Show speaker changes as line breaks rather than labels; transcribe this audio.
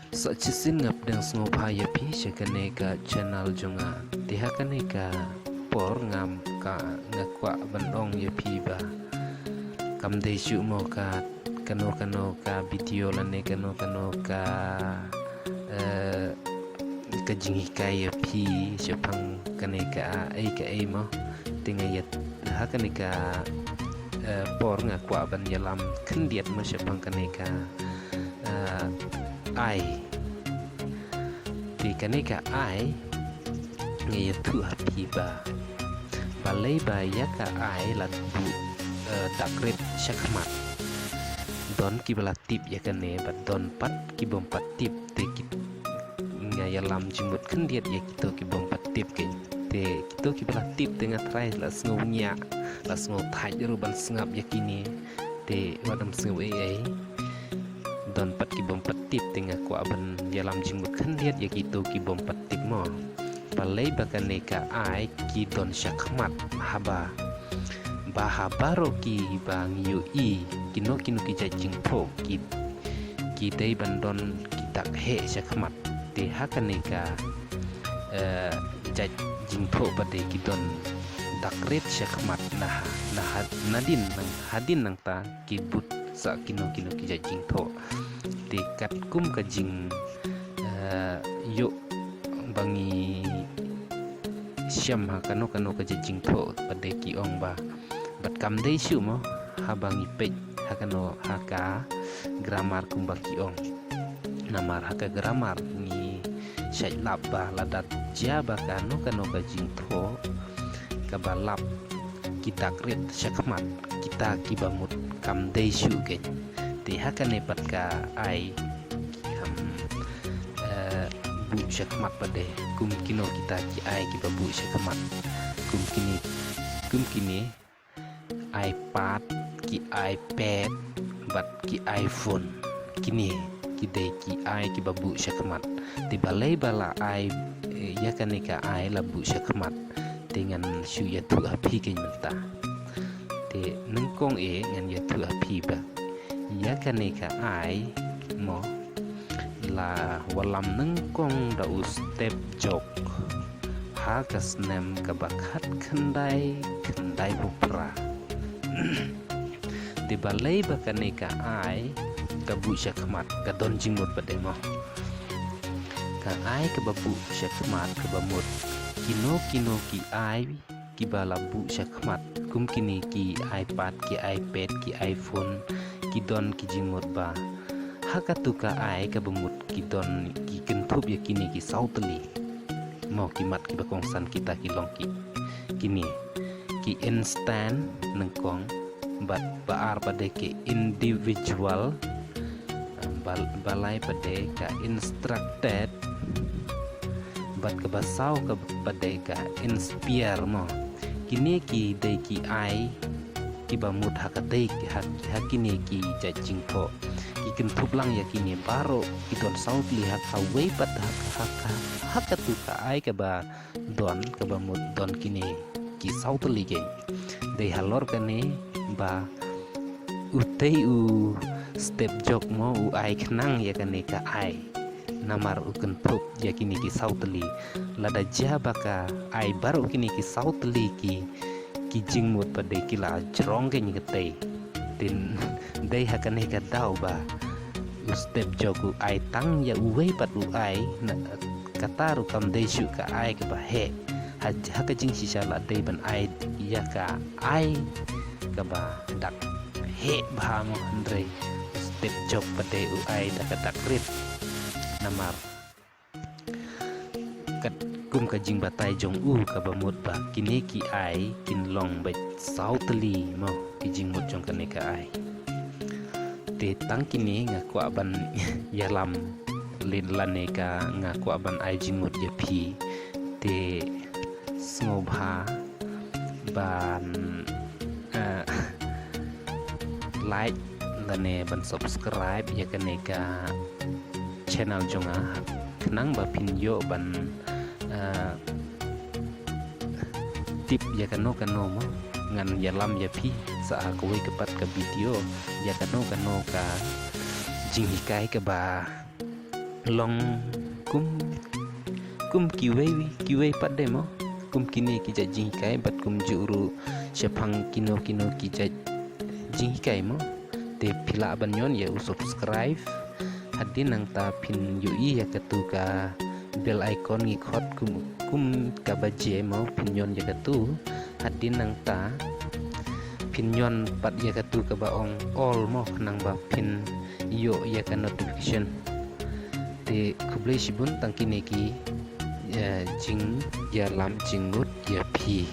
Sachisin ngap deng sngopa ya pi shakane ka channel jonga tihakane ka por ngam ka ngakwa bandong ya pi ba kam de shu mo ka kano ka video lane kano ka eh, ka jingi ka ya pi shapang kane ka ai mo tinga ya hakane ka por ngakwa ban yalam kendiat mo shapang kane ka ai thì cái này cả ai nghe thua thì bà lấy bài giá cả ai là bu đặc biệt sắc mặt don ki bala tip ya kan ne ba don pat ki bom pat tip te ki nga ya lam jimut kan diet ya kito ki bom pat tip ke te kito ki bala tip te nga try la sngo nya la sngo thai ru ban sngap ya kini te wadam sngo ai don pat ki bom pat tip te nga kwa ban ya lam jimut kan diet ya kito ki bom pat tip mo palai bakan ne ka ai ki don shakmat haba bahabaro ki bang yu i kino ki jajing po ki dei bandon ki tak he shakmat te hakanika jajing po bade ki don dakret shakmat nah nadin nang hadin nang ta ki but sa kino ki jajing po te kat kum ka jing yo bangi syam kano ka jajing po bade ki ong ba bat kam dei shu mo habangi pej hakano haka grammar kumbaki ong namar haka grammar ni syai labba ladat jaba kano ka jingtho kabalap kita kret syakmat kita kibamut kam dei shu ge te hakane pat ka ai ham bu syakmat pade kum kino kita ki ai kibabu syakmat kum kini iPad ki iPad bat ki iPhone kini kidai ki ai ki babu syakmat ti balai bala ai ya kanika ai labu syakmat dengan shu ya tu api ke menta te nengkong ngan ya tu api ba ya kanika ai mo la walam nengkong da step jok ha kasnem kabakat kendai bupra di balai bakane ka ai ka bu syakmat ka don jingmut pade mo ka ai ka babu syakmat ka bamut kino ki ai ki balabu syakmat kum kini ki iPad ki iPad ki iPhone ki don ki jingmut ba hakatu ka ai ka bamut ki don ki kentup ya kini ki sautli mo ki mat ki bakongsan kita ki longki kini ki instant nengkong bat baar pada ke individual balai pada ka instructed bat ke basau ke pada ka inspire mo kini ki dei ki ai ki bamut hakadei hakini ki jajing po ki kentup lang ya kini baro ki don saut lihat sawei pat hakatu ka ai ke ba don ke bamut don kini ki saut lige dei halor kane ba utei u step jok mo u ai khnang ya kane ka ai namar u kentup ya kini ki sautli lada jaba ka ai baru kini ki sautli ki jingmut pada kila jerong ke nyete tin dei hakane ka dau ba u step jok u ai tang ya uwei pat u ai kataru kam dei shu ka ai ka ba he haka jing sisa la dei ban ai ya ka ai ka ba dak he ba mo andre step job pade u ai dak takrit namar kat kum ka jing batai jong u ka ba mut ba kini ki ai kin long ba sautli mo ki jing mut jong kane ka ai te tang kini nga kwa ban yalam lin lane ka nga kwa ban ai jing mut ya phi te snobha ban like lane ban subscribe ya kane ka channel jonga kenang ba pinyo ban tip ya kano mo ngan yalam ya pi sa aku kepat ke video ya kano ka jing hikai ke ba long kum kiwei pada mo kum kini ki jing kai bat kum juru sepang kino ki jing kai mo te pila banyon ya subscribe hadin nang ta pin yui ya ketuka bell icon ngikot kum ka baje mo pinyon ya ketu hadin nang ta pinyon pat ya ketu ka baong all mo nang ba pin yo ya ka notification te kublai sibun tang kini ki ya jing ya lam jingut ya pi